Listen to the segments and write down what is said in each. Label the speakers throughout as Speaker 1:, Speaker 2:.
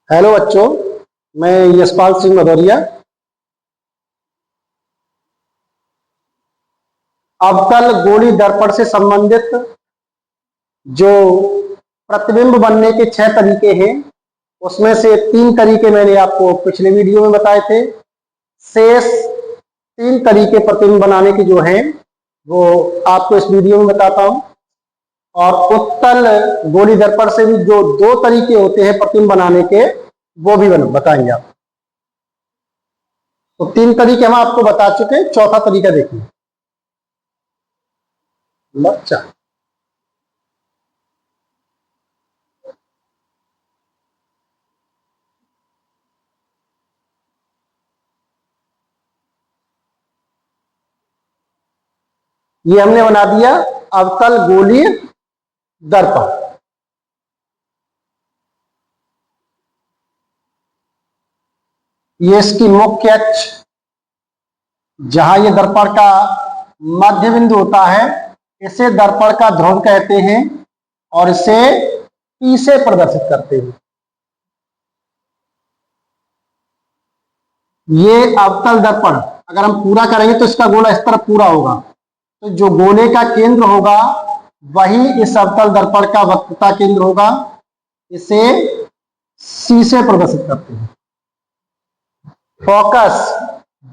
Speaker 1: Hello बच्चों, मैं यशपाल सिंह भदौरिया। अवतल गोली दर्पण से संबंधित जो प्रतिबिंब बनने के 6 तरीके हैं, उसमें से 3 तरीके मैंने आपको पिछले वीडियो में बताए थे। शेष 3 तरीके प्रतिबिंब बनाने के जो हैं वो आपको इस वीडियो में बताता हूं। और उत्तल गोली दर्पण से भी जो 2 तरीके होते हैं प्रतिबिंब बनाने के, वो भी बताएंगे आप। तो 3 तरीके हम आपको बता चुके हैं, चौथा तरीका देखिए। बच्चा ये हमने बना दिया अवतल गोलीय दर्पण। ये इसकी मुख्य अक्ष, जहां ये दर्पण का मध्य बिंदु होता है, इसे दर्पण का ध्रुव कहते हैं और इसे P से प्रदर्शित करते हैं। ये अवतल दर्पण अगर हम पूरा करेंगे तो इसका गोला इस तरफ पूरा होगा, तो जो गोले का केंद्र होगा वही इस अवतल दर्पण का वक्रता केंद्र होगा। इसे C से प्रदर्शित करते हैं। फोकस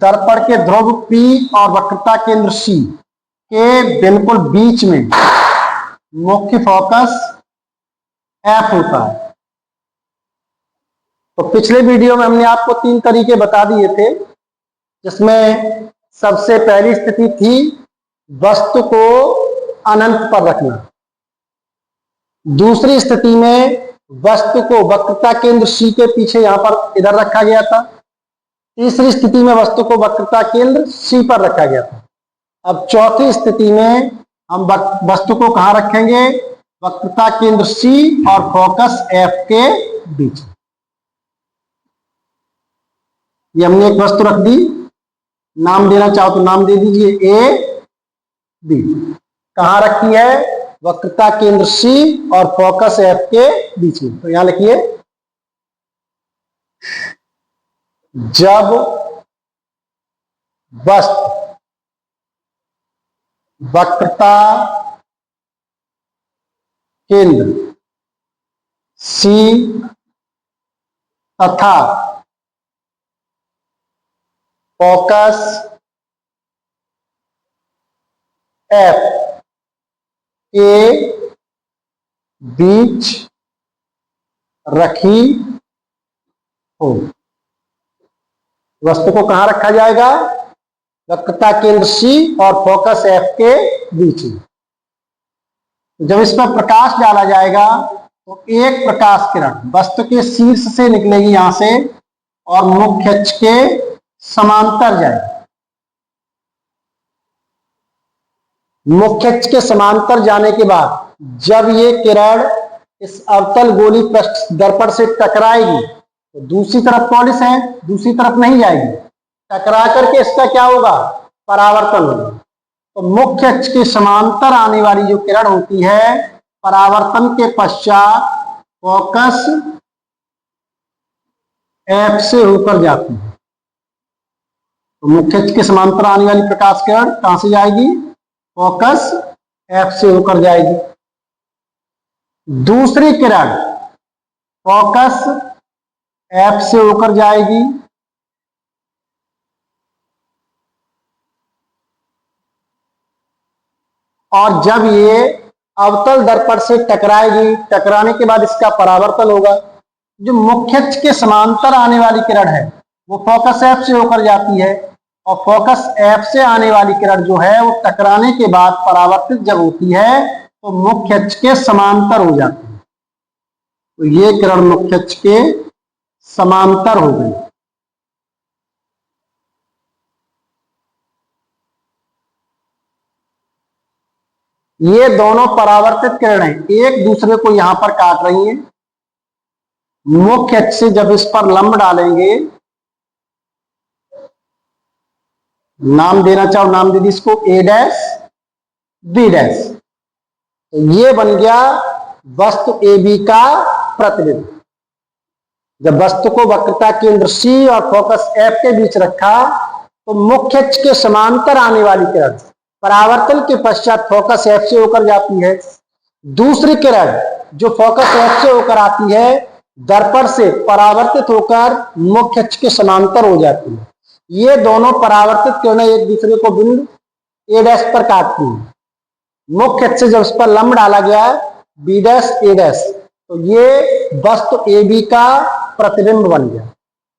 Speaker 1: दर्पण के ध्रुव P और वक्रता केंद्र C के बिल्कुल बीच में मुख्य फोकस F होता है। तो पिछले वीडियो में हमने आपको 3 तरीके बता दिए थे, जिसमें सबसे पहली स्थिति थी वस्तु को अनंत पर रखना। दूसरी स्थिति में वस्तु को वक्रता केंद्र C के पीछे यहां पर इधर रखा गया था। तीसरी स्थिति में वस्तु को वक्रता केंद्र C पर रखा गया था। अब चौथी स्थिति में हम वस्तु को कहां रखेंगे? वक्रता केंद्र C और फोकस F के बीच। ये हमने एक वस्तु रख दी, नाम देना चाहो तो नाम दे दीजिए A B। कहां रखी है? वक्रता केंद्र C और फोकस F के बीच में। तो यहां लिखिए, जब वस्तु वक्रता केंद्र C तथा फोकस F के बीच रखी हो। वस्तु को कहां रखा जाएगा? वक्रता केंद्र C और फोकस F के बीच में। जब इस पर प्रकाश डाला जाएगा तो एक प्रकाश किरण वस्तु के शीर्ष से निकलेगी यहां से और मुख्य अक्ष के समांतर जाएगी। मुख्य अक्ष के समांतर जाने के बाद जब ये किरण इस अवतल गोली पृष्ठ दर्पण से टकराएगी तो दूसरी तरफ पॉलिश है, दूसरी तरफ नहीं जाएगी। टकरा करके इसका क्या होगा? परावर्तन होगा। तो मुख्य अक्ष के समांतर आने वाली जो किरण होती है, परावर्तन के पश्चात फोकस F से होकर जाती है। तो मुख्य अक्ष के समांतर आने वाली प्रकाश किरण कहां से जाएगी? फोकस F से होकर जाएगी। दूसरी किरण फोकस F से होकर जाएगी और जब ये अवतल दर्पण से टकराएगी, टकराने के बाद इसका परावर्तन होगा। जो मुख्य अक्ष के समांतर आने वाली किरण है वो फोकस F से होकर जाती है और फोकस F से आने वाली किरण जो है वो टकराने के बाद परावर्तित जब होती है तो मुख्य अक्ष के समांतर हो जाती है। तो ये किरण मुख्य अक्ष के समांतर हो गई। ये दोनों परावर्तित किरणें एक दूसरे को यहां पर काट रही हैं। मुख्य अक्ष से जब इस पर लंब डालेंगे, नाम देना चाहो नाम दे दी इसको A डैश B डैश, तो ये बन गया वस्तु AB का प्रतिबिंब। जब वस्तु को वक्रता केंद्र सी और फोकस एफ के बीच रखा तो मुख्य अक्ष के समांतर आने वाली किरण परावर्तन के पश्चात फोकस एफ से होकर जाती है। दूसरी किरण जो फोकस एफ से होकर आती है दर्पण से परावर्तित होकर मुख्य अक्ष के समांतर हो जाती है। ये दोनों परावर्तित किरणें एक दूसरे को बिंदु ए डैश पर काटती हैं। मुख्य अक्ष से जब इस पर लंब डाला गया बी डैश ए डैश तो ये वस्तु ए बी का प्रतिबिंब बन गया।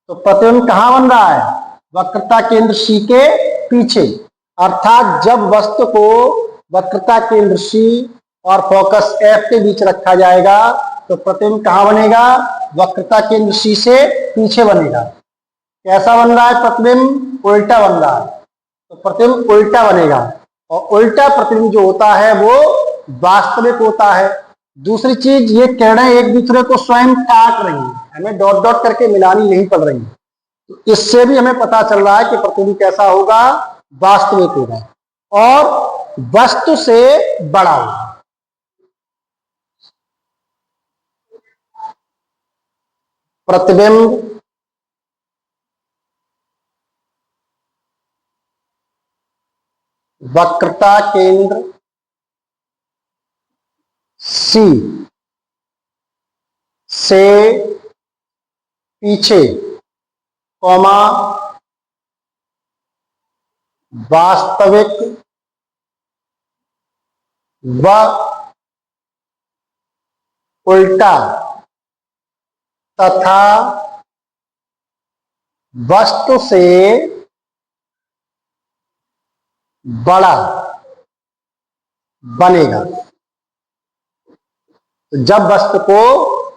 Speaker 1: तो प्रतिबिंब कहां बन रहा है? वक्रता केंद्र सी के पीछे। अर्थात जब वस्तु को वक्रता केंद्र सी और फोकस एफ के बीच रखा जाएगा तो प्रतिबिंब कहां बनेगा? वक्रता केंद्र सी से पीछे बनेगा। कैसा बन रहा है प्रतिबिंब? उल्टा बन रहा है। तो प्रतिबिंब उल्टा बनेगा और उल्टा प्रतिबिंब जो होता है वो वास्तविक होता है। दूसरी चीज, ये किरणें एक दूसरे को स्वयं काट रही हैं, हमें डॉट डॉट करके मिलानी नहीं पड़ रही। तो इससे भी हमें पता चल रहा है कि प्रतिबिंब कैसा होगा? वास्तविक होगा और वस्तु से बड़ा होगा। प्रतिबिंब वक्रता केंद्र सी से पीछे कॉमा वास्तविक व उल्टा तथा वस्तु से बड़ा बनेगा। तो जब वस्तु को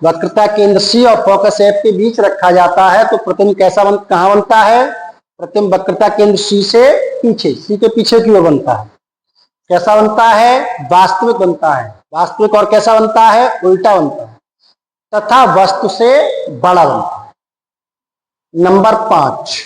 Speaker 1: वक्रता केंद्र सी और फोकस एफ के बीच रखा जाता है तो प्रतिबिंब कहां बनता है? प्रतिबिंब वक्रता केंद्र सी से पीछे, सी के पीछे की ओर बनता है। कैसा बनता है? वास्तविक बनता है। वास्तविक और कैसा बनता है? उल्टा बनता है तथा वस्तु से बड़ा बनता है। नंबर 5,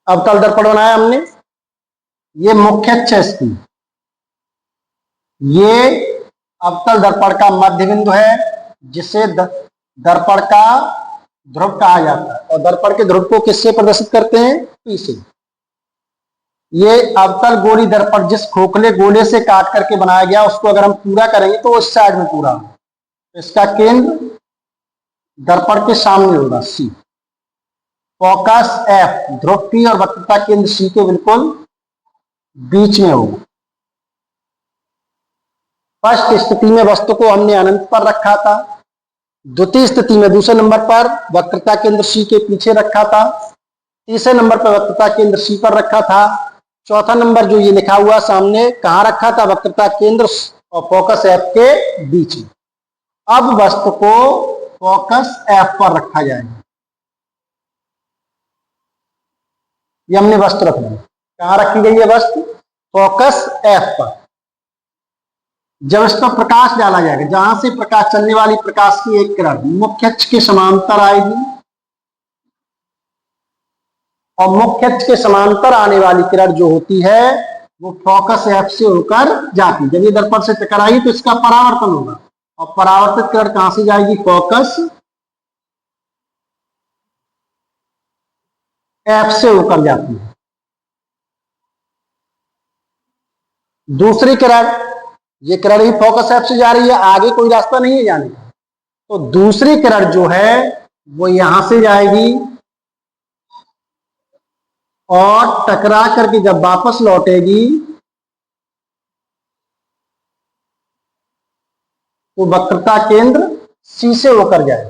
Speaker 1: अवतल दर्पण बनाया हमने। ये मुख्य अक्ष है इसकी, ये अवतल दर्पण का मध्य बिंदु है जिसे दर्पण का ध्रुव कहा जाता है और दर्पण के ध्रुव को किससे प्रदर्शित करते हैं? पी से। ये अवतल गोली दर्पण जिस खोखले गोले से काट करके बनाया गया उसको अगर हम पूरा करेंगे तो उस साइड में पूरा होगा। इसका केंद्र दर्पण के सामने होगा सी। फोकस एफ ध्रुव पी और वक्रता केंद्र सी के बिल्कुल बीच में होगा। फर्स्ट स्थिति में वस्तु को हमने अनंत पर रखा था। द्वितीय स्थिति में दूसरे नंबर पर वक्रता केंद्र सी के पीछे रखा था। तीसरे नंबर पर वक्रता केंद्र सी पर रखा था। चौथा नंबर जो ये लिखा हुआ सामने कहां रखा था? वक्रता केंद्र और फोकस एफ के बीच में। अब वस्तु को फोकस एफ पर रखा जाएगा। ये हमने वस्तु रख दी। कहां रखी गई है वस्तु? फोकस एफ पर। जब इस पर प्रकाश डाला जाएगा, जहां से प्रकाश चलने वाली प्रकाश की एक किरण मुख्य अक्ष के समांतर आएगी और मुख्य अक्ष के समांतर आने वाली किरण जो होती है वो फोकस एफ से होकर जाती है। जब ये दर्पण से टकराई तो इसका परावर्तन होगा और परावर्तित किरण कहां से जाएगी? फोकस एफ से होकर जाती है। दूसरी किरण, ये किरण ही फोकस एफ से जा रही है, आगे कोई रास्ता नहीं है जाने का। तो दूसरी किरण जो है वो यहां से जाएगी और टकरा करके जब वापस लौटेगी तो वक्रता केंद्र सी से होकर जाएगी।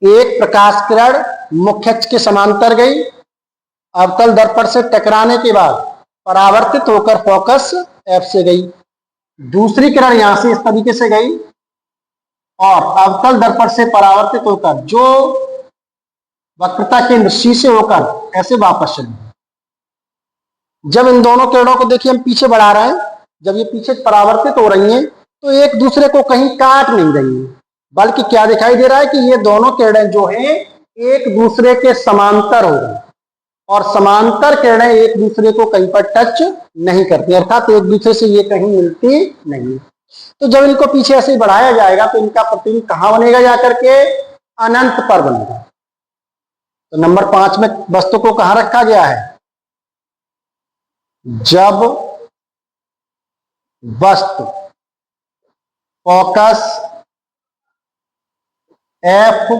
Speaker 1: एक प्रकाश किरण मुख्य अक्ष के समांतर गई, अवतल दर्पण से टकराने के बाद परावर्तित होकर फोकस F से गई, दूसरी किरण यहां से इस तरीके से गई और अवतल दर्पण से परावर्तित होकर जो वक्रता केंद्र C से होकर ऐसे वापस चली। जब इन दोनों किरणों को देखिए हम पीछे बढ़ा रहे हैं, जब ये पीछे परावर्तित हो रही हैं तो एक दूसरे को कहीं काट नहीं रही है, बल्कि क्या दिखाई दे रहा है कि ये दोनों किरणें जो हैं एक दूसरे के समांतर हो गई और समांतर किरणें एक दूसरे को कहीं पर टच नहीं करती, अर्थात एक दूसरे से ये कहीं मिलती नहीं। तो जब इनको पीछे ऐसे ही बढ़ाया जाएगा तो इनका प्रतिबिंब कहां बनेगा, जाकर के अनंत पर बनेगा। तो नंबर 5 में वस्तु को कहां रखा गया है, जब वस्तु फोकस F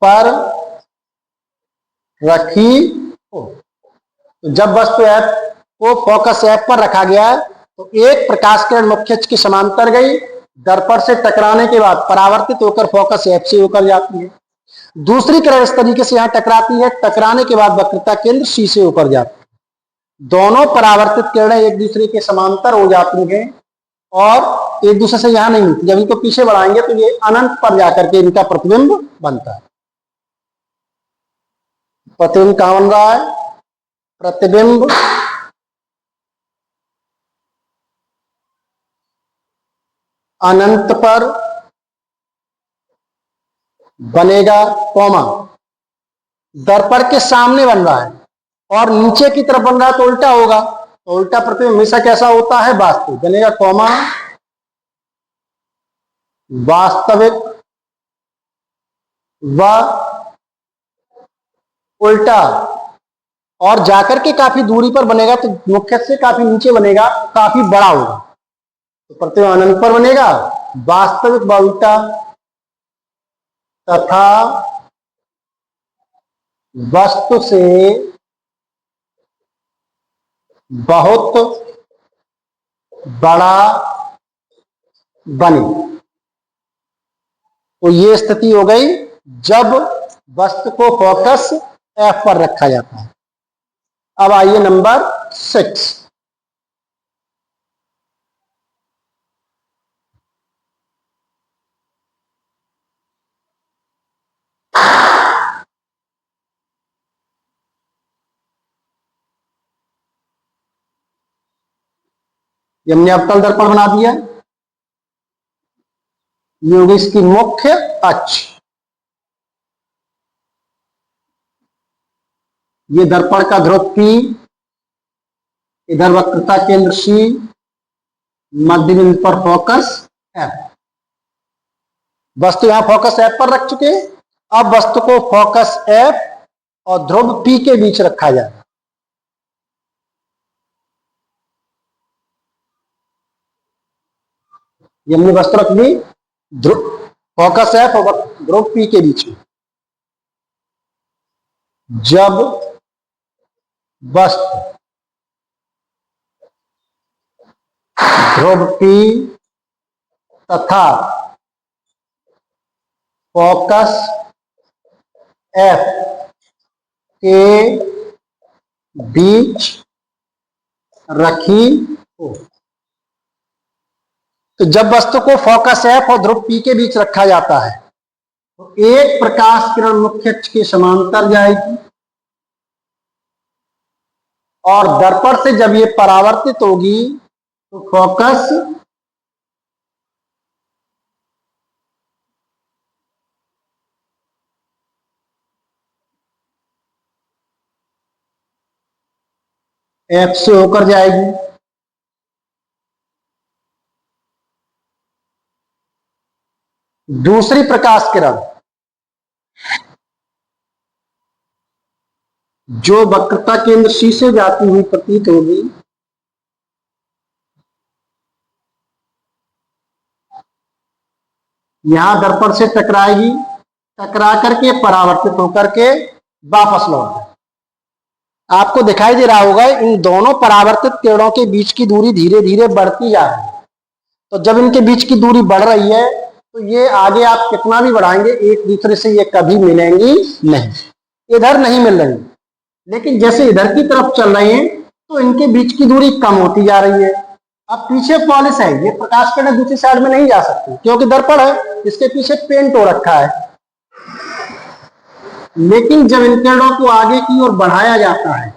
Speaker 1: पर रखी हो। तो जब वस्तु F को फोकस F पर रखा गया है तो एक प्रकाश किरण मुख्य अक्ष के समांतर गई, दर्पण से टकराने के बाद परावर्तित होकर फोकस F से होकर जाती है। दूसरी किरण इस तरीके से यहां टकराती है, टकराने के बाद वक्रता केंद्र C से होकर जाती है। दोनों परावर्तित किरणें एक दूसरे के समांतर हो जाती हैं और एक दूसरे से यहां नहीं मिलती। जब इनको पीछे बढ़ाएंगे तो ये अनंत पर जाकर के इनका प्रतिबिंब बनता है। प्रतिबिंब कहां बन रहा है, प्रतिबिंब अनंत पर बनेगा, कौमा दर्पण के सामने बन रहा है और नीचे की तरफ बन रहा है तो उल्टा होगा। तो उल्टा प्रतिबिंब हमेशा कैसा होता है, वास्तविक बनेगा, कौमा वास्तविक व उल्टा, और जाकर के काफी दूरी पर बनेगा तो मुख्य से काफी नीचे बनेगा, काफी बड़ा होगा। तो प्रतिबिंब अनंत पर बनेगा, वास्तविक व उल्टा तथा वस्तु से बहुत बड़ा बने। तो ये स्थिति हो गई जब वस्तु को फोकस F पर रखा जाता है। अब आइए नंबर 6। हमने अवतल दर्पण बना दिया, ये होगी इसकी मुख्य अक्ष, ये दर्पण का ध्रुव P, इधर वक्रता केंद्र C, मध्य बिंदु पर फोकस F। वस्तु यहां फोकस F पर रख चुके, अब वस्तु को फोकस F और ध्रुव P के बीच रखा जाए। ये हमने वस्तु रख दी फोकस F और ध्रुव P के बीच में। जब वस्तु ध्रुव P तथा फोकस F के बीच रखी हो। तो जब वस्तु को फोकस F और ध्रुव P के बीच रखा जाता है तो एक प्रकाश किरण मुख्य अक्ष के समांतर जाएगी और दर्पण से जब ये परावर्तित होगी तो फोकस F से होकर जाएगी। दूसरी प्रकाश किरण जो वक्रता केंद्र C से जाती हुई प्रतीत होगी, यहां दर्पण से टकराएगी, टकरा करके परावर्तित होकर के वापस लौट जाए। आपको दिखाई दे रहा होगा इन दोनों परावर्तित किरणों के बीच की दूरी धीरे धीरे बढ़ती जा रही है। तो जब इनके बीच की दूरी बढ़ रही है तो ये आगे आप कितना भी बढ़ाएंगे एक दूसरे से ये कभी मिलेंगी नहीं, इधर नहीं मिल रही, लेकिन जैसे इधर की तरफ चल रहे हैं तो इनके बीच की दूरी कम होती जा रही है। अब पीछे पॉलिश है, ये प्रकाश किरण दूसरी साइड में नहीं जा सकती क्योंकि दर्पण है, इसके पीछे पेंट हो रखा है। लेकिन जब इन किरणों को आगे की ओर बढ़ाया जाता है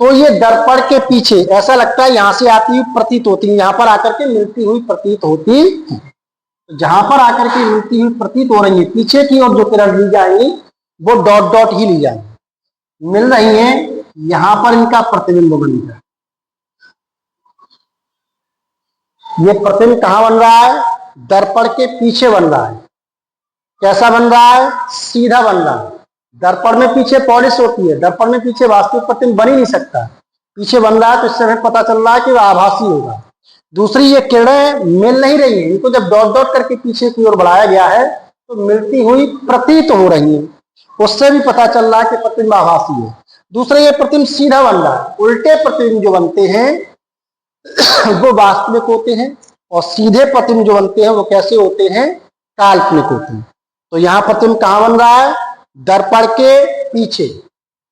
Speaker 1: तो ये दर्पण के पीछे ऐसा लगता है यहां से आती हुई प्रतीत होती है, यहां पर आकर के मिलती हुई प्रतीत होती है। जहां पर आकर के मिलती हुई प्रतीत हो रही है, पीछे की ओर जो किरण ली जाएंगी वो डॉट डॉट ही ली जाएंगी, मिल रही है, यहां पर इनका प्रतिबिंब बनेगा। ये प्रतिबिंब कहां बन रहा है? दर्पण के पीछे बन रहा है। कैसा बन रहा है? सीधा बन रहा है। दर्पण में पीछे पॉलिश होती है, दर्पण में पीछे वास्तविक प्रतिबिंब बन ही नहीं सकता, पीछे बन रहा है, तो इससे हमें पता चल रहा है कि वह आभासी होगा। दूसरी ये किरणें मिल नहीं रही है, इनको जब डॉट डॉट करके पीछे की ओर बढ़ाया गया है तो मिलती हुई प्रतीत हो रही है, उससे भी पता चल रहा है कि प्रतिबिंब आभासी है। दूसरा ये प्रतिबिंब सीधा बन रहा है। उल्टे प्रतिबिंब जो बनते हैं वो वास्तविक होते हैं, और सीधे प्रतिबिंब जो बनते हैं वो कैसे होते हैं? काल्पनिक होते हैं। तो यहां प्रतिबिंब कहां बन रहा है? दर्पण के पीछे।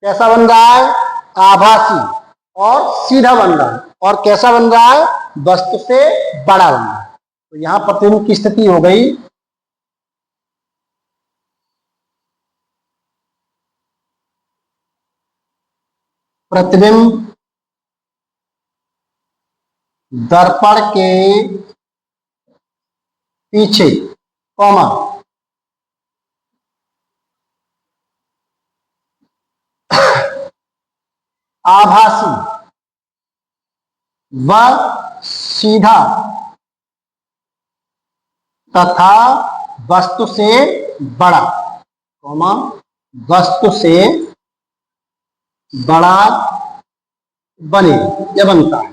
Speaker 1: कैसा बन रहा है? आभासी और सीधा बन रहा है। और कैसा बन रहा है? वस्तु से बड़ा बन रहा है। तो यहां प्रतिबिंब की स्थिति हो गई प्रतिबिंब दर्पण के पीछे, कॉमा, आभासी व सीधा तथा वस्तु से बड़ा, कॉमा, वस्तु से बड़ा बने या बनता है।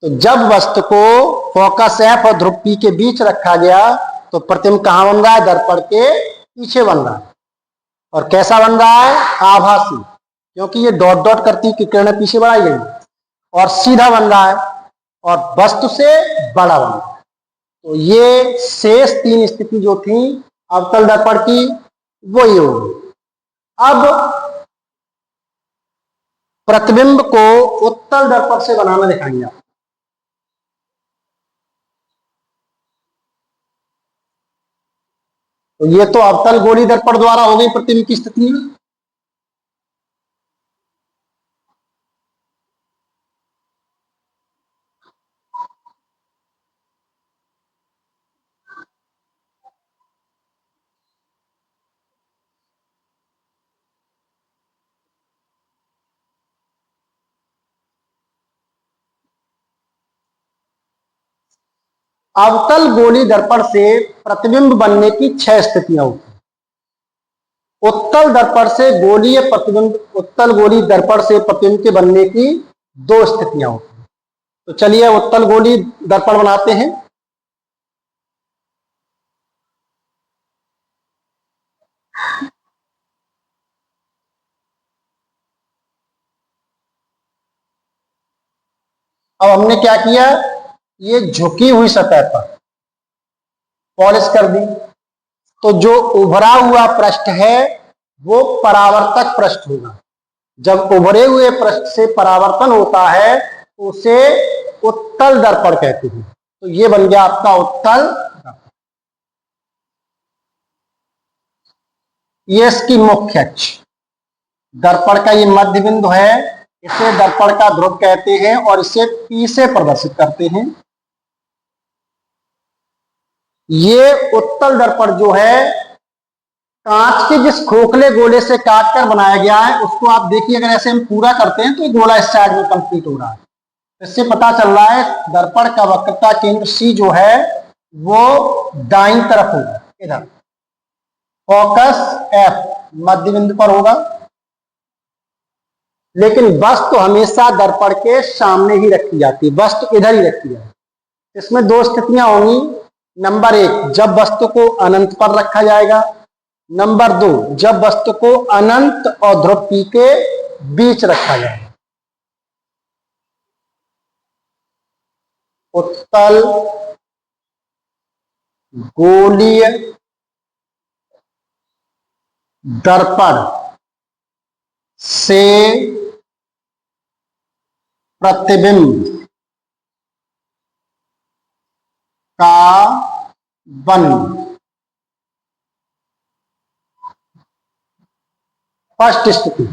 Speaker 1: तो जब वस्तु को फोकस एफ और ध्रुव पी के बीच रखा गया तो प्रतिबिंब कहां बन रहा है? दर्पण के पीछे बन रहा है। और कैसा बन रहा है? आभासी, क्योंकि ये डॉट डॉट करती किरणें पीछे बढ़ाई गई, और सीधा बन रहा है और वस्तु से बड़ा बन रहा है। तो ये शेष तीन स्थिति जो थी अवतल दर्पण की वो ये होगी। अब प्रतिबिंब को उत्तल दर्पण से बनाना दिखाएंगे आप। तो ये तो अवतल गोली दर्पण द्वारा हो गई प्रतिबिंब की स्थिति। अवतल गोली दर्पण से प्रतिबिंब बनने की 6 स्थितियां होती हैं। उत्तल दर्पण से गोलीय प्रतिबिंब, उत्तल गोली दर्पण से प्रतिबिंब के बनने की 2 स्थितियां होती हैं। तो चलिए उत्तल गोली दर्पण बनाते हैं। अब हमने क्या किया? ये झुकी हुई सतह पर पॉलिश कर दी, तो जो उभरा हुआ पृष्ठ है वो परावर्तक पृष्ठ होगा। जब उभरे हुए पृष्ठ से परावर्तन होता है तो उसे उत्तल दर्पण कहते हैं। तो ये बन गया आपका उत्तल दर्पण। ये इसकी मुख्य अक्ष, दर्पण का ये मध्य बिंदु है, इसे दर्पण का ध्रुव कहते हैं और इसे P से प्रदर्शित करते हैं। ये उत्तल दर्पण जो है कांच के जिस खोखले गोले से काटकर बनाया गया है उसको आप देखिए, अगर ऐसे हम पूरा करते हैं तो ये गोला इस साइड में कंप्लीट हो रहा है। इससे पता चल रहा है दर्पण का वक्रता केंद्र C जो है वो दाईं तरफ होगा, इधर फोकस F मध्य बिंदु पर होगा। लेकिन वस्तु हमेशा दर्पण के सामने ही रखी जाती है, वस्तु इधर ही रखी जाती है। इसमें 2 स्थितियां होंगी। नंबर 1, जब वस्तु को अनंत पर रखा जाएगा। नंबर 2, जब वस्तु को अनंत और ध्रुव P के बीच रखा जाएगा। उत्तल गोलीय दर्पण से प्रतिबिंब का बन। फर्स्ट स्थिति,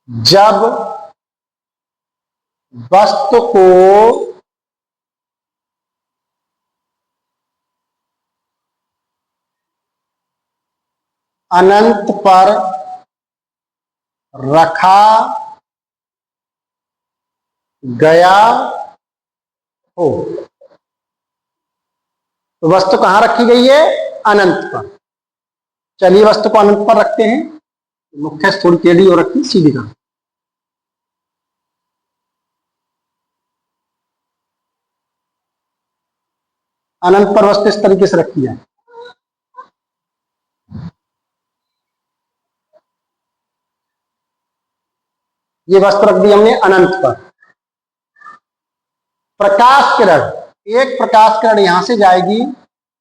Speaker 1: जब वस्तु को अनंत पर रखा गया हो। तो वस्तु कहां रखी गई है? अनंत पर। चलिए वस्तु को अनंत पर रखते हैं। मुख्य थोड़ी टेढ़ी हो रखी, सीधी कर। अनंत पर वस्तु इस तरीके से रखी जाए। ये वस्तु रख दी हमने अनंत पर। प्रकाश किरण, एक प्रकाश किरण यहां से जाएगी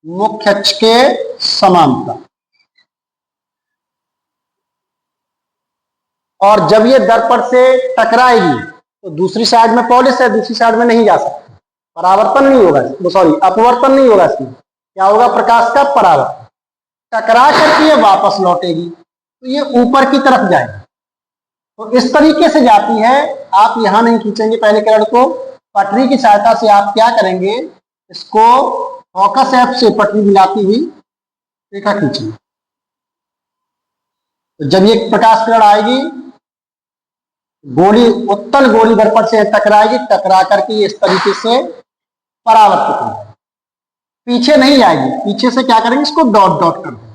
Speaker 1: मुख्य अक्ष के समांतर, और जब ये दर्पण से टकराएगी तो दूसरी साइड में पॉलिश है, दूसरी साइड में नहीं जा सकती, परावर्तन नहीं होगा, सॉरी अपवर्तन नहीं होगा। इसमें क्या होगा? प्रकाश का परावर्तन। टकरा करके ये वापस लौटेगी तो ये ऊपर की तरफ जाएगी। तो इस तरीके से जाती है। आप यहां नहीं खींचेंगे पहले किरण को, पटरी की सहायता से आप क्या करेंगे? इसको फोकस एफ से पटरी मिलाती हुई रेखा खींचेंगे। तो जब ये प्रकाश किरण आएगी, गोली उत्तल गोली दर्पण से टकराएगी, टकरा करके ये इस तरीके से परावर्तित हो जाएगी, पीछे नहीं जाएगी। पीछे से क्या करेंगे? इसको डॉट डॉट कर देंगे।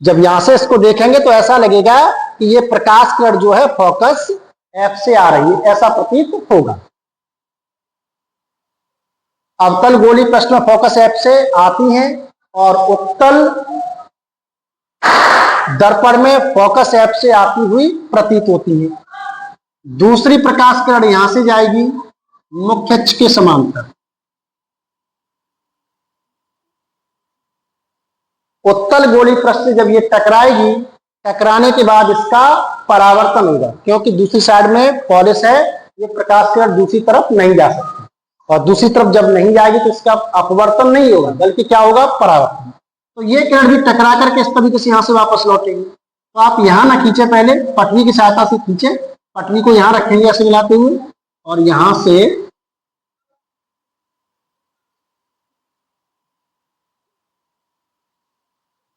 Speaker 1: जब यहां से इसको देखेंगे तो ऐसा लगेगा कि ये प्रकाश किरण जो है फोकस एफ से आ रही है, ऐसा प्रतीत होगा। अवतल गोली प्रश्न में फोकस एफ से आती है और उत्तल दर्पण में फोकस एफ से आती हुई प्रतीत होती है। दूसरी प्रकाश किरण यहां से जाएगी मुख्य अक्ष के समांतर। उत्तल गोली पृष्ठ से जब ये टकराएगी, टकराने के बाद इसका परावर्तन होगा, क्योंकि दूसरी साइड में पॉलिश है, ये प्रकाश किरण दूसरी तरफ नहीं जा सकती, और दूसरी तरफ जब नहीं जाएगी तो इसका अपवर्तन नहीं होगा, बल्कि क्या होगा? परावर्तन। तो ये किरण भी टकरा करके इस तरीके से यहां से वापस लौटेगी। तो आप यहां ना खींचे, पहले पटरी की सहायता से खींचे। पटरी को यहां रखेंगे ऐसे मिलाते हुए, और यहां से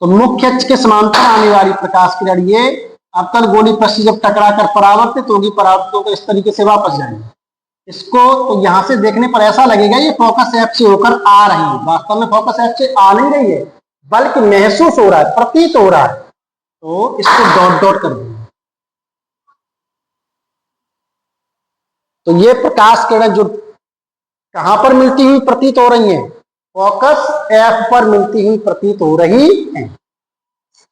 Speaker 1: तो मुख्य अक्ष के समांतर आने वाली प्रकाश किरण ये अवतल गोली पृष्ठ जब टकराकर परावर्तित होगी, परावर्तित होकर इस तरीके से वापस जाएंगे। इसको तो यहां से देखने पर ऐसा लगेगा ये फोकस एफ से होकर आ रही है, वास्तव में फोकस एफ से आ नहीं रही है, बल्कि महसूस हो रहा है, प्रतीत हो रहा है। तो इसको डॉट डॉट कर देंगे। तो ये प्रकाश किरण जो कहां पर मिलती हुई प्रतीत हो रही है? फोकस एफ पर मिलती हुई प्रतीत हो रही है।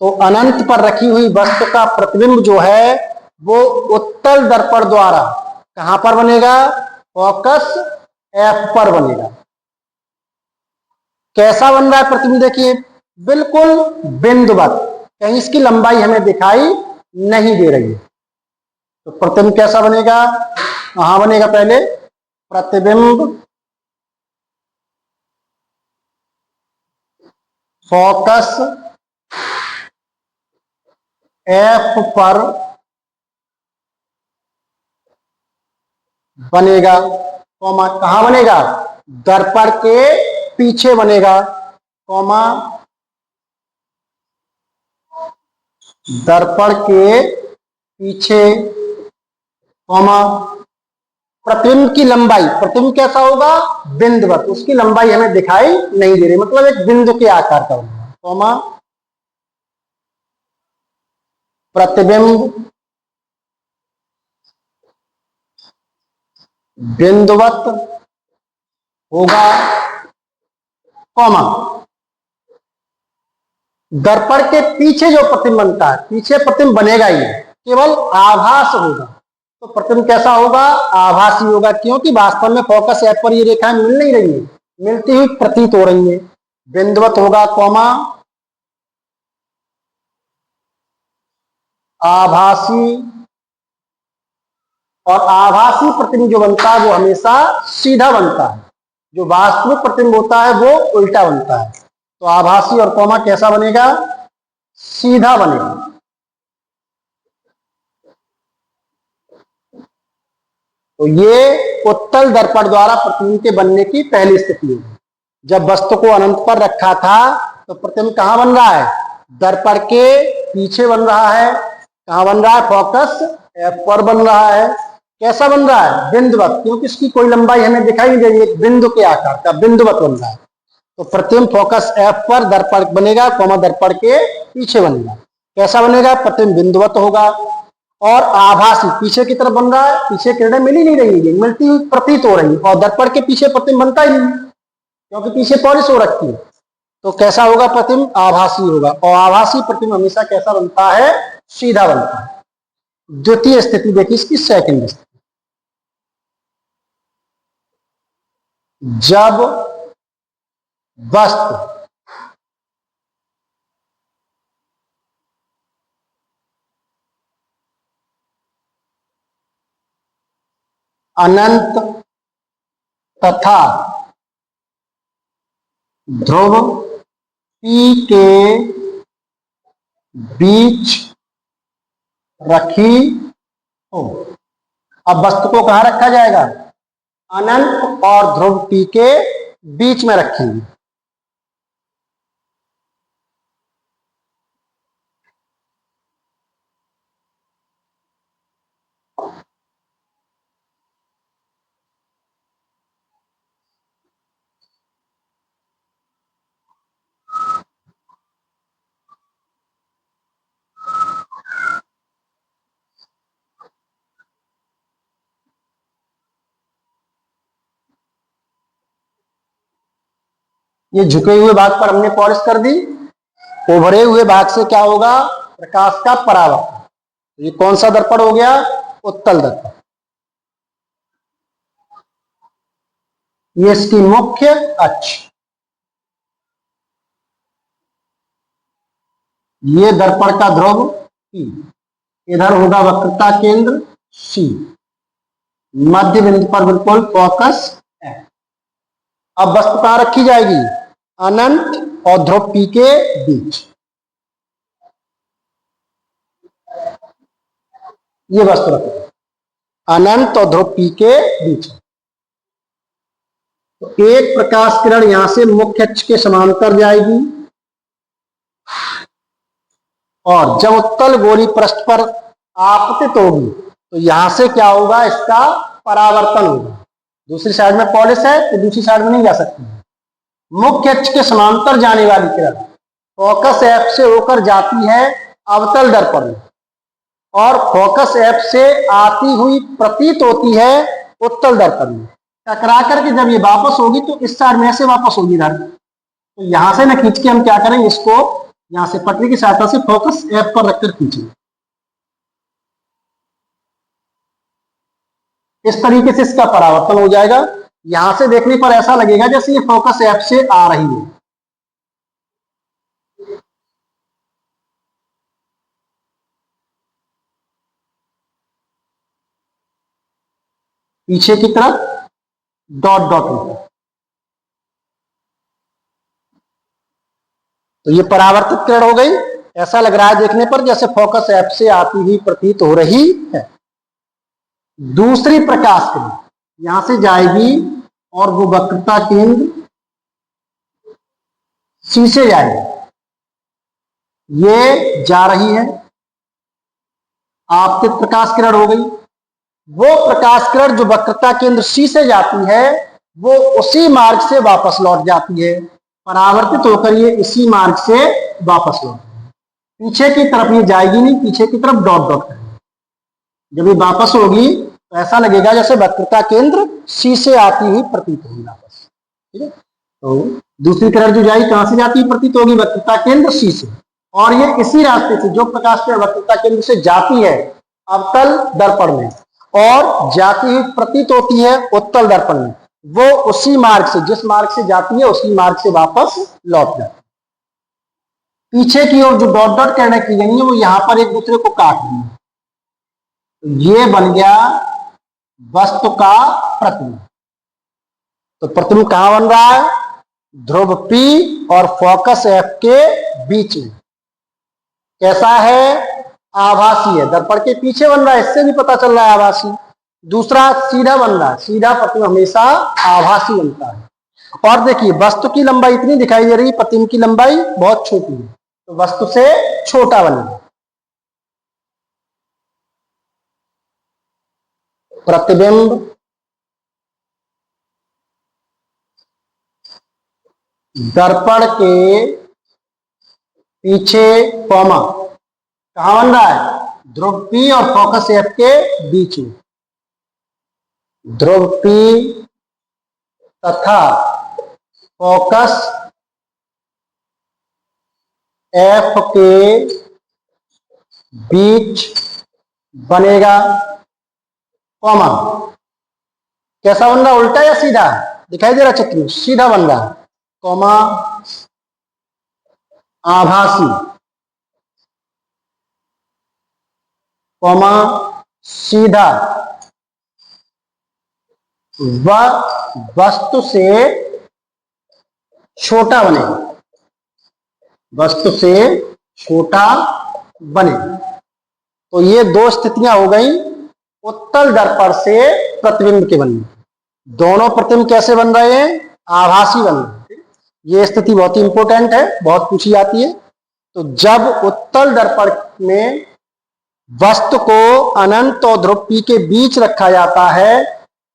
Speaker 1: तो अनंत पर रखी हुई वस्तु का प्रतिबिंब जो है वो उत्तल दर्पण द्वारा कहां पर बनेगा? फोकस एफ पर बनेगा। कैसा बन रहा है प्रतिबिंब? देखिए बिल्कुल बिंदुवत, कहीं इसकी लंबाई हमें दिखाई नहीं दे रही है। तो प्रतिबिंब कैसा बनेगा? कहां बनेगा? पहले प्रतिबिंब फोकस एफ पर बनेगा, कॉमा कहां बनेगा? दर्पण के पीछे बनेगा, कॉमा दर्पण के पीछे, कॉमा प्रतिबिंब की लंबाई, प्रतिबिंब कैसा होगा? बिंदुवत, उसकी लंबाई हमें दिखाई नहीं दे रही, मतलब एक बिंदु के आकार का होगा, कॉमा प्रतिबिंब बिंदुवत होगा, कॉमा दर्पण के पीछे जो प्रतिबिंब बनता है, पीछे प्रतिबिंब बनेगा ही नहीं, केवल आभास होगा। तो प्रतिबिंब कैसा होगा? आभासी होगा, क्योंकि वास्तव में फोकस एफ पर ये रेखाएं मिल नहीं रही है, मिलती हुई प्रतीत हो रही है। बिंदुवत होगा, कॉमा आभासी, और आभासी प्रतिबिंब जो बनता है वो हमेशा सीधा बनता है, जो वास्तविक प्रतिबिंब होता है वो उल्टा बनता है। तो आभासी और कॉमा कैसा बनेगा? सीधा बनेगा। तो ये उत्तल दर्पण द्वारा प्रतिबिंब के बनने की पहली स्थिति है। जब वस्तु को अनंत पर रखा था तो प्रतिबिंब कहां बन रहा है? दर्पण के पीछे बन रहा है। कहां बन रहा है? फोकस F पर बन रहा है। कैसा बन रहा है? बिंदुवत, क्योंकि इसकी कोई लंबाई हमें दिखाई नहीं दे रही, एक बिंदु के आकार का बिंदुवत बन रहा है। तो प्रतिबिंब फोकस F पर दर्पण बनेगा, कॉमा दर्पण के पीछे बनेगा। कैसा बनेगा? प्रतिबिंब बिंदुवत होगा। और आभासी पीछे की तरफ बन रहा है, पीछे किरणें मिल ही नहीं रही है, मिलती हुई प्रतीत हो रही है, और दर्पण के पीछे प्रतिबिंब बनता ही नहीं क्योंकि पीछे पॉलिश हो रखी है। तो कैसा होगा? प्रतिबिंब आभासी होगा। और आभासी प्रतिबिंब हमेशा कैसा बनता है? सीधा बनता है। द्वितीय स्थिति देखिए इसकी, सेकंड स्थिति। जब वस्तु अनंत तथा ध्रुव P के बीच रखी हो। अब वस्तु को कहां रखा जाएगा? अनंत और ध्रुव P के बीच में रखेंगे। ये झुके हुए भाग पर हमने पॉलिश कर दी। उभरे हुए भाग से क्या होगा? प्रकाश का परावर्तन। ये कौन सा दर्पण हो गया? उत्तल दर्पण। ये इसकी मुख्य अक्ष। ये दर्पण का ध्रुव P, इधर होगा वक्रता केंद्र C, मध्य बिंदु पर बिल्कुल फोकस है। अब वस्तु कहां रखी जाएगी? अनंत और ध्रुव P के बीच। ये वस्तु रखें अनंत और ध्रुव P के बीच। तो एक प्रकाश किरण यहां से मुख्य अक्ष के समांतर जाएगी, और जब उत्तल गोली पृष्ठ पर आपतित होगी तो यहां से क्या होगा? इसका परावर्तन होगा। दूसरी साइड में पॉलिश है तो दूसरी साइड में नहीं जा सकती। मुख्य अक्ष के समांतर जाने वाली किरण फोकस F से होकर जाती है अवतल दर्पण में, और फोकस F से आती हुई प्रतीत होती है उत्तल दर्पण में। टकरा करके जब ये वापस होगी तो इस साइड में ऐसे वापस होगी इधर। तो यहां से ना खींच के हम क्या करेंगे? इसको यहां से पटरी की सहायता से फोकस F पर रखकर खींचेंगे। इस तरीके से इसका परावर्तन हो जाएगा। यहां से देखने पर ऐसा लगेगा जैसे ये फोकस F से आ रही है। पीछे की तरफ डॉट डॉट होगा। तो ये परावर्तित किरण हो गई। ऐसा लग रहा है देखने पर जैसे फोकस F से आती हुई प्रतीत हो रही है। दूसरी प्रकाश किरण यहां से जाएगी और वो वक्रता केंद्र C से जाएगी। ये जा रही है, आपतित प्रकाश किरण हो गई। वो प्रकाश किरण जो वक्रता केंद्र C से जाती है वो उसी मार्ग से वापस लौट जाती है। परावर्तित होकर ये इसी मार्ग से वापस लौट, पीछे की तरफ ये जाएगी नहीं, पीछे की तरफ डॉट डॉट करेगी। जब ये वापस होगी तो ऐसा लगेगा जैसे वक्रता केंद्र C से आती हुई प्रतीत होगी वापस। ठीक है, तो दूसरी किरण जो जाएगी कहां से जाती हुई प्रतीत होगी? वक्रता केंद्र C से, और ये इसी रास्ते से जो प्रकाश किरण वक्रता केंद्र से जाती है अवतल दर्पण में और जाती हुई प्रतीत होती है उत्तल दर्पण में, वो उसी मार्ग से, जिस मार्ग से जाती है उसी मार्ग से वापस लौट जाती है। पीछे की ओर जो डॉट डॉट किरणें की गई है वो यहां पर एक दूसरे को काट रही है। तो ये बन गया वस्तु का प्रतिबिंब। तो प्रतिबिंब कहां बन रहा है? ध्रुव P और फोकस F के बीच में। कैसा है? आभासी है, दर्पण के पीछे बन रहा है, इससे भी पता चल रहा है आभासी। दूसरा सीधा बन रहा है, सीधा प्रतिबिंब हमेशा आभासी बनता है। और देखिए वस्तु की लंबाई इतनी दिखाई दे रही है, प्रतिबिंब की लंबाई बहुत छोटी है, तो वस्तु से छोटा बनेगा। प्रतिबिंब दर्पण के पीछे कॉमा कहां बन रहा है? ध्रुव P और फोकस F के बीच में। ध्रुव P तथा फोकस F के बीच बनेगा कॉमा। कैसा बन रहा? उल्टा या सीधा? दिखाई दे रहा चित्र में, सीधा बन रहा है, कॉमा आभासी, कॉमा सीधा, व वस्तु से छोटा बनेगा, वस्तु से छोटा बनेगा। तो ये दो स्थितियां हो गई उत्तल दर्पण से प्रतिबिंब के बनने। दोनों प्रतिबिंब कैसे बन रहे हैं? आभासी बन रहे हैं। ये स्थिति बहुत ही इंपॉर्टेंट है, बहुत पूछी जाती है। तो जब उत्तल दर्पण में वस्तु को अनंत और ध्रुव P के बीच रखा जाता है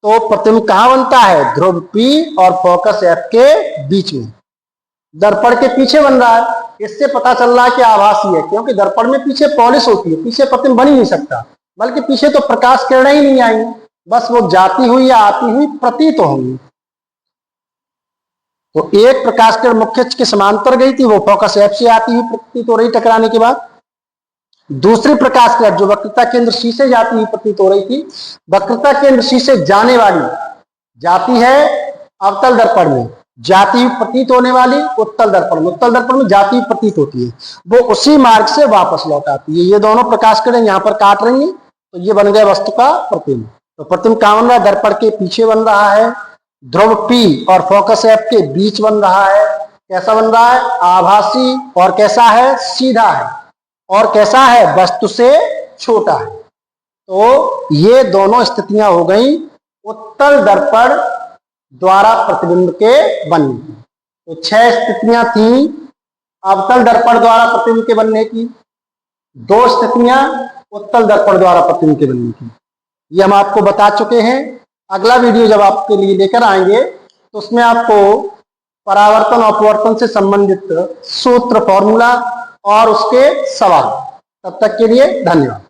Speaker 1: तो प्रतिबिंब कहां बनता है? ध्रुव P और फोकस F के बीच में, दर्पण के पीछे बन रहा है। इससे पता चल रहा है कि आभासी है, क्योंकि दर्पण में पीछे पॉलिश होती है, पीछे प्रतिबिंब बन ही नहीं सकता, बल्कि पीछे तो प्रकाश किरणें ही नहीं आएंगी, बस वो जाती हुई या आती हुई प्रतीत होंगी। तो एक प्रकाश किरण मुख्य अक्ष के समांतर गई थी, वो फोकस F से आती हुई प्रतीत हो रही टकराने के बाद। दूसरी प्रकाश किरण जो वक्रता केंद्र C से जाती हुई प्रतीत हो रही थी, वक्रता केंद्र C से जाने वाली जाती है अवतल दर्पण में, जाती हुई प्रतीत होने वाली उत्तल दर्पण में, उत्तल दर्पण में जाती हुई प्रतीत होती है, वो उसी मार्ग से वापस लौट आती है। ये दोनों प्रकाश किरण यहाँ पर काट रही है, तो ये बन गया वस्तु का प्रतिबिंब। तो प्रतिबिंब कहां बन रहा है? दर्पण के पीछे बन रहा है, ध्रुव P और फोकस F के बीच बन रहा है। कैसा बन रहा है? आभासी। और कैसा है? सीधा है। और कैसा है? वस्तु से छोटा है। तो ये दोनों स्थितियां हो गई उत्तल दर्पण द्वारा प्रतिबिंब के बनने की। तो 6 स्थितियां थी अवतल दर्पण द्वारा प्रतिबिंब के बनने की, 2 स्थितियां उत्तल दर्पण द्वारा प्रतिबिंब के बनने की। ये हम आपको बता चुके हैं। अगला वीडियो जब आपके लिए लेकर आएंगे तो उसमें आपको परावर्तन और अपवर्तन से संबंधित सूत्र, फॉर्मूला और उसके सवाल। तब तक के लिए धन्यवाद।